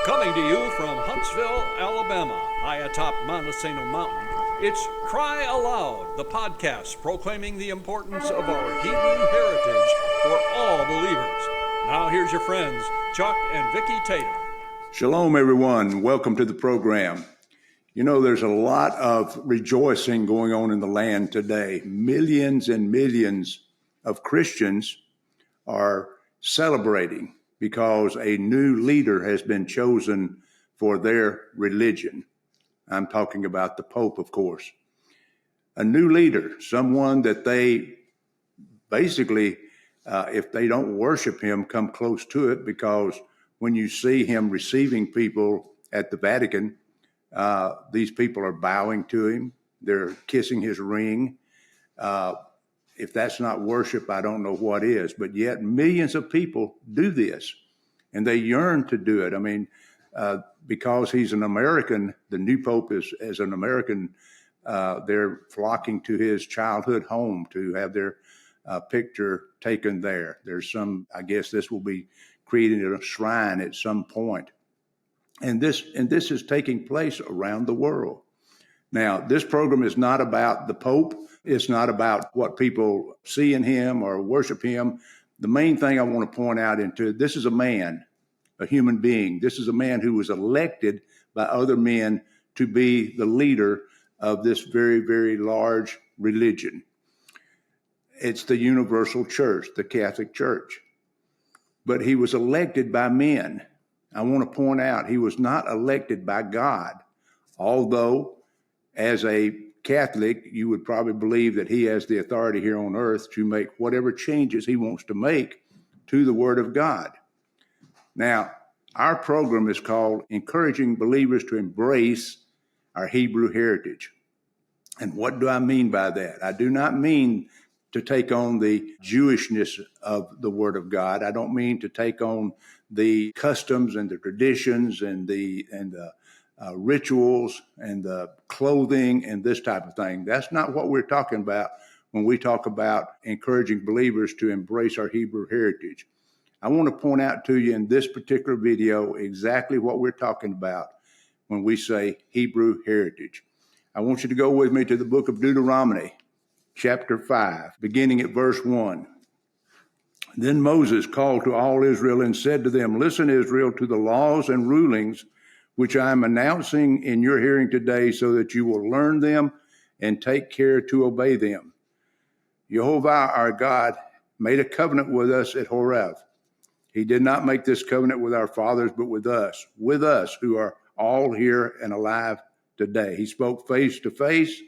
Coming to you from Huntsville, Alabama, high atop Montesano Mountain, it's Cry Aloud, the podcast proclaiming the importance of our Hebrew heritage for all believers. Now here's your friends, Chuck and Vicki Tatum. Shalom, everyone. Welcome to the program. You know, there's a lot of rejoicing going on in the land today. Millions and millions of Christians are celebrating because a new leader has been chosen for their religion. I'm talking about the Pope, of course. A new leader, someone that they basically, if they don't worship him, come close to it, because when you see him receiving people at the Vatican, these people are bowing to him. They're kissing his ring. If that's not worship, I don't know what is. But yet millions of people do this, and they yearn to do it. I mean, because he's an American, the new Pope is an American. They're flocking to his childhood home to have their picture taken there. There's some, I guess this will be created a shrine at some point. And this is taking place around the world. Now, this program is not about the Pope. It's not about what people see in him or worship him. The main thing I want to point out into this is a man, a human being. This is a man who was elected by other men to be the leader of this very, very large religion. It's the universal church, the Catholic Church. But he was elected by men. I want to point out he was not elected by God, although as a Catholic, you would probably believe that he has the authority here on earth to make whatever changes he wants to make to the Word of God. Now, our program is called Encouraging Believers to Embrace Our Hebrew Heritage. And what do I mean by that? I do not mean to take on the Jewishness of the Word of God. I don't mean to take on the customs and the traditions and the rituals and the clothing and this type of thing. That's not what we're talking about when we talk about encouraging believers to embrace our Hebrew heritage. I want to point out to you in this particular video exactly what we're talking about when we say Hebrew heritage. I want you to go with me to the book of Deuteronomy, chapter 5, beginning at verse 1. Then Moses called to all Israel and said to them, "Listen, Israel, to the laws and rulings which I am announcing in your hearing today, so that you will learn them and take care to obey them. Jehovah, our God, made a covenant with us at Horeb. He did not make this covenant with our fathers, but with us who are all here and alive today. He spoke face to face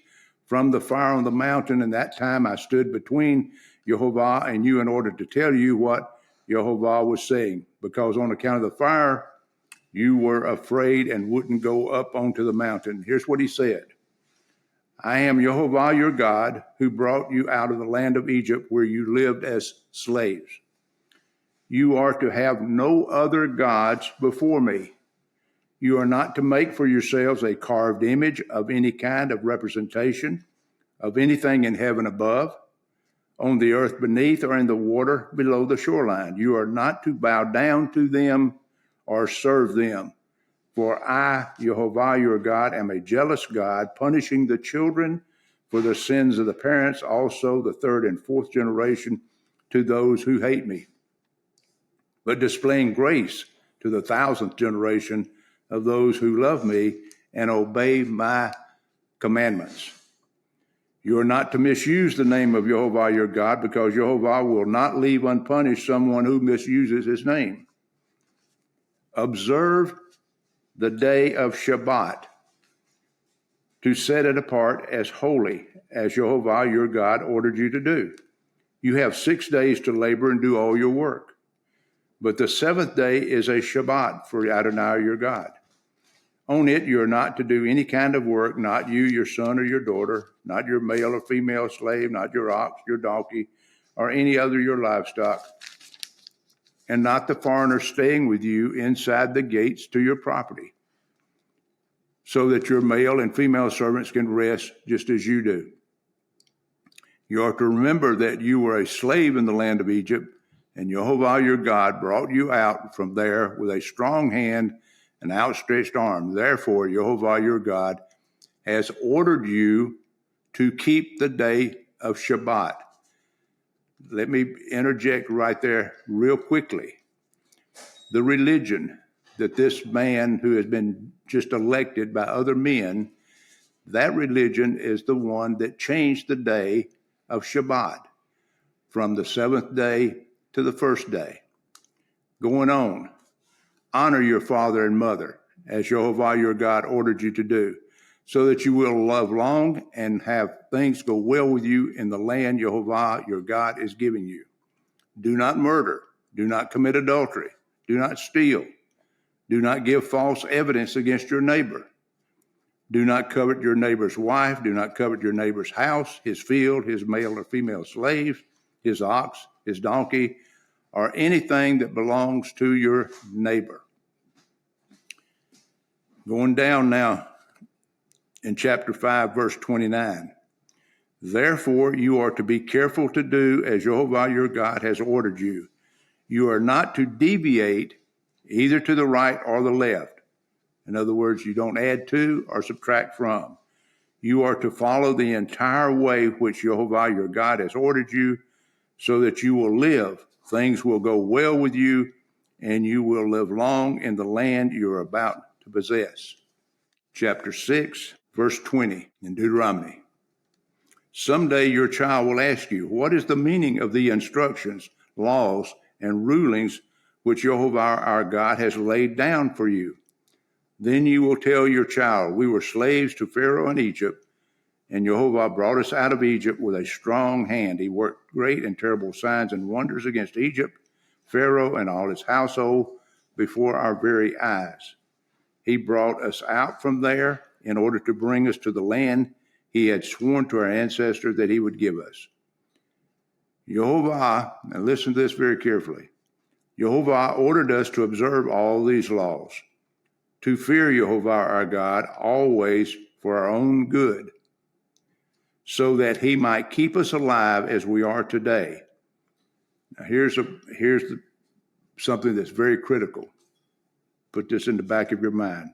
from the fire on the mountain, and that time I stood between Jehovah and you in order to tell you what Jehovah was saying, because on account of the fire, you were afraid and wouldn't go up onto the mountain." Here's what he said. "I am Jehovah your God, who brought you out of the land of Egypt, where you lived as slaves. You are to have no other gods before me. You are not to make for yourselves a carved image of any kind of representation of anything in heaven above, on the earth beneath, or in the water below the shoreline. You are not to bow down to them or serve them. For I, Jehovah your God, am a jealous God, punishing the children for the sins of the parents, also the third and fourth generation to those who hate me, but displaying grace to the 1,000th generation of those who love me and obey my commandments. You are not to misuse the name of Jehovah your God, because Jehovah will not leave unpunished someone who misuses his name. Observe the day of Shabbat to set it apart as holy, as Jehovah your God ordered you to do. You have 6 days to labor and do all your work. But the seventh day is a Shabbat for Adonai your God. On it you are not to do any kind of work, not you, your son or your daughter, not your male or female slave, not your ox, your donkey, or any other your livestock, and not the foreigner staying with you inside the gates to your property, so that your male and female servants can rest just as you do. You are to remember that you were a slave in the land of Egypt, And Jehovah your God brought you out from there with a strong hand and outstretched arm. Therefore, Jehovah your God has ordered you to keep the day of Shabbat. Let me interject right there real quickly. The religion that this man who has been just elected by other men, that religion is the one that changed the day of Shabbat from the seventh day to the first day. Going on, honor your father and mother, as Jehovah your God ordered you to do, so that you will live long and have things go well with you in the land Jehovah your God is giving you. Do not murder. Do not commit adultery. Do not steal. Do not give false evidence against your neighbor. Do not covet your neighbor's wife. Do not covet your neighbor's house, his field, his male or female slaves, his ox, his donkey, or anything that belongs to your neighbor. Going down now in chapter 5, verse 29. Therefore, you are to be careful to do as Jehovah your God has ordered you. You are not to deviate either to the right or the left. In other words, you don't add to or subtract from. You are to follow the entire way which Jehovah your God has ordered you, so that you will live. Things will go well with you, and you will live long in the land you are about to possess. Chapter 6, verse 20 in Deuteronomy. Someday your child will ask you, what is the meaning of the instructions, laws, and rulings which Jehovah our God has laid down for you? Then you will tell your child, we were slaves to Pharaoh in Egypt, and Jehovah brought us out of Egypt with a strong hand. He worked great and terrible signs and wonders against Egypt, Pharaoh, and all his household before our very eyes. He brought us out from there in order to bring us to the land he had sworn to our ancestors that he would give us. Jehovah, and listen to this very carefully, Jehovah ordered us to observe all these laws, to fear Jehovah our God always for our own good, so that he might keep us alive as we are today. Now here's something that's very critical. Put this in the back of your mind.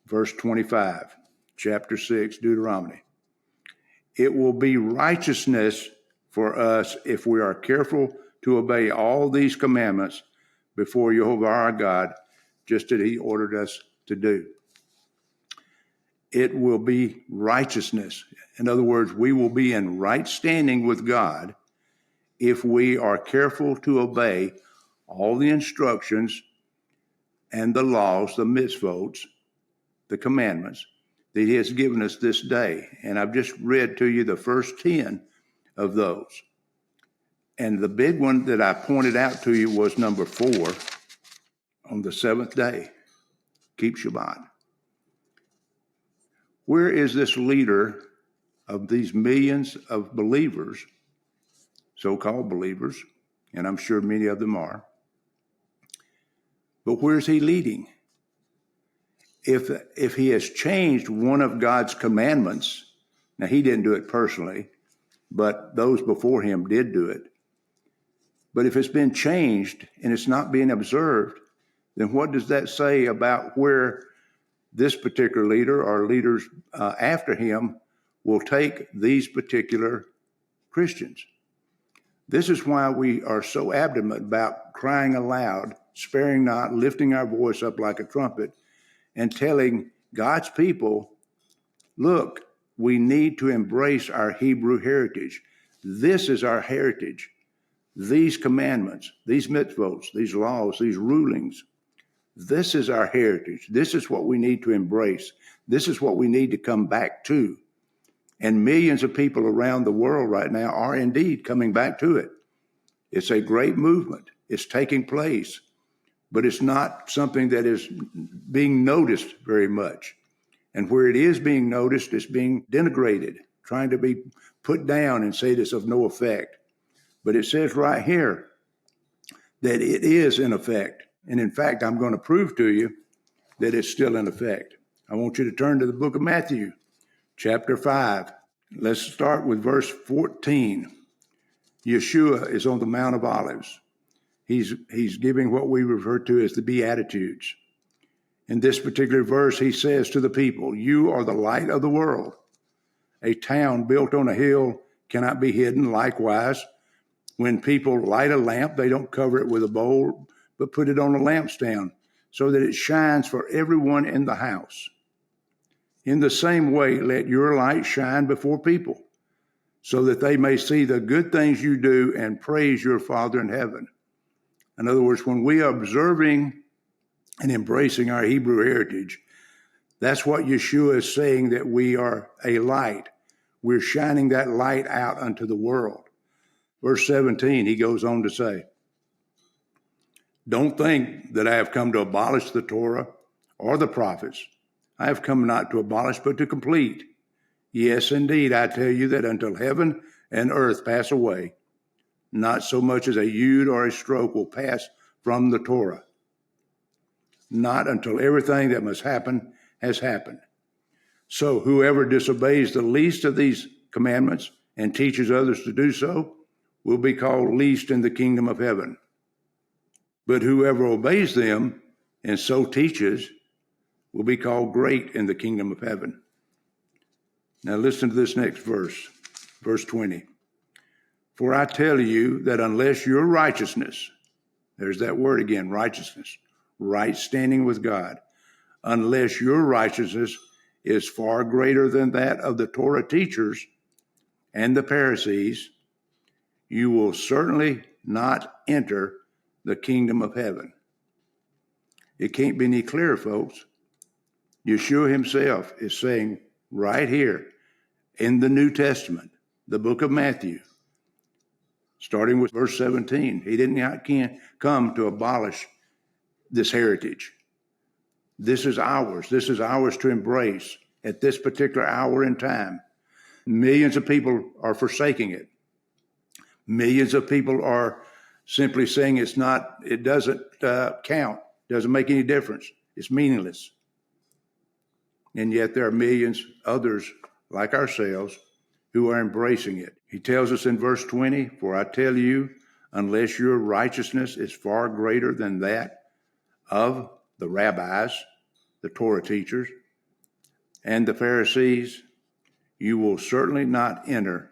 Verse 25, chapter 6, Deuteronomy. It will be righteousness for us if we are careful to obey all these commandments before Jehovah our God, just as he ordered us to do. It will be righteousness. In other words, we will be in right standing with God if we are careful to obey all the instructions and the laws, the mitzvot, the commandments that he has given us this day. And I've just read to you the first 10 of those. And the big one that I pointed out to you was number 4, on the seventh day, keep Shabbat. Where is this leader of these millions of believers, so-called believers, and I'm sure many of them are, but where's he leading? If he has changed one of God's commandments, now he didn't do it personally, but those before him did do it. But if it's been changed and it's not being observed, then what does that say about where this particular leader or leaders after him will take these particular Christians? This is why we are so adamant about crying aloud, sparing not, lifting our voice up like a trumpet, and telling God's people, look, we need to embrace our Hebrew heritage. This is our heritage. These commandments, these mitzvot, these laws, these rulings, this is our heritage. This is what we need to embrace. This is what we need to come back to. And millions of people around the world right now are indeed coming back to it. It's a great movement. It's taking place, but it's not something that is being noticed very much. And where it is being noticed, it's being denigrated, trying to be put down and say it's of no effect. But it says right here that it is in effect. And in fact, I'm going to prove to you that it's still in effect. I want you to turn to the book of Matthew, chapter 5. Let's start with verse 14. Yeshua is on the Mount of Olives. He's giving what we refer to as the Beatitudes. In this particular verse, he says to the people, "You are the light of the world. A town built on a hill cannot be hidden. Likewise, when people light a lamp, they don't cover it with a bowl, but put it on a lampstand so that it shines for everyone in the house. In the same way, let your light shine before people, so that they may see the good things you do and praise your Father in heaven." In other words, when we are observing and embracing our Hebrew heritage, that's what Yeshua is saying, that we are a light. We're shining that light out unto the world. Verse 17, he goes on to say, "Don't think that I have come to abolish the Torah or the prophets. I have come not to abolish, but to complete. Yes, indeed, I tell you that until heaven and earth pass away, not so much as a yud or a stroke will pass from the Torah. Not until everything that must happen has happened. So whoever disobeys the least of these commandments and teaches others to do so will be called least in the kingdom of heaven. But whoever obeys them and so teaches will be called great in the kingdom of heaven." Now listen to this next verse, verse 20. "For I tell you that unless your righteousness," there's that word again, righteousness, right standing with God, "unless your righteousness is far greater than that of the Torah teachers and the Pharisees, you will certainly not enter the kingdom of heaven." It can't be any clearer, folks. Yeshua himself is saying right here in the New Testament, the book of Matthew, starting with verse 17, he can't come to abolish this heritage. This is ours. This is ours to embrace at this particular hour in time. Millions of people are forsaking it. Millions of people are simply saying it doesn't count, doesn't make any difference. It's meaningless. And yet there are millions others like ourselves who are embracing it. He tells us in verse 20, "For I tell you, unless your righteousness is far greater than that of the rabbis, the Torah teachers, and the Pharisees, you will certainly not enter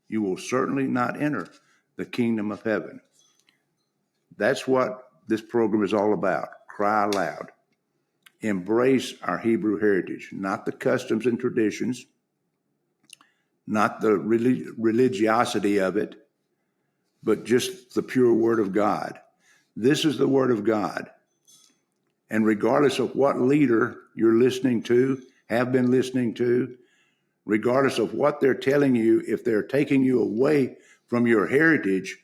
the kingdom of heaven." That's what this program is all about. Cry aloud. Embrace our Hebrew heritage, not the customs and traditions, not the religiosity of it, but just the pure Word of God. This is the Word of God. And regardless of what leader you're listening to, have been listening to, regardless of what they're telling you, if they're taking you away from your heritage,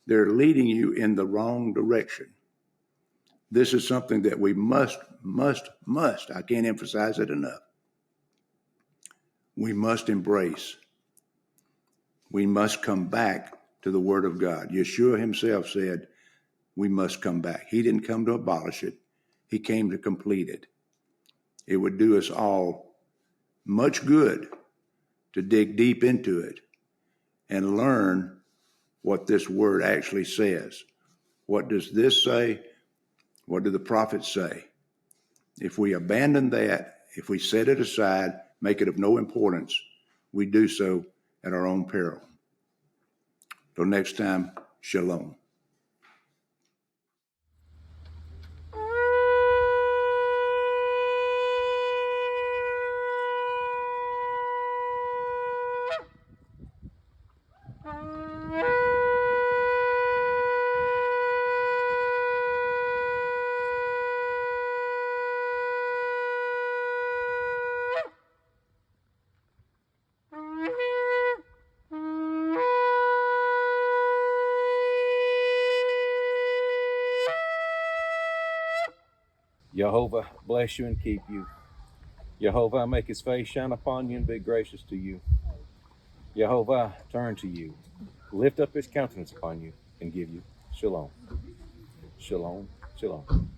they're leading you in the wrong direction. This is something that we must, I can't emphasize it enough. We must embrace. We must come back to the Word of God. Yeshua himself said we must come back. He didn't come to abolish it. He came to complete it. It would do us all much good to dig deep into it and learn what this word actually says. What does this say? What do the prophets say? If we abandon that, if we set it aside, make it of no importance, we do so at our own peril. Till next time, shalom. Jehovah bless you and keep you. Jehovah make his face shine upon you and be gracious to you. Jehovah turn to you, lift up his countenance upon you and give you shalom. Shalom, shalom.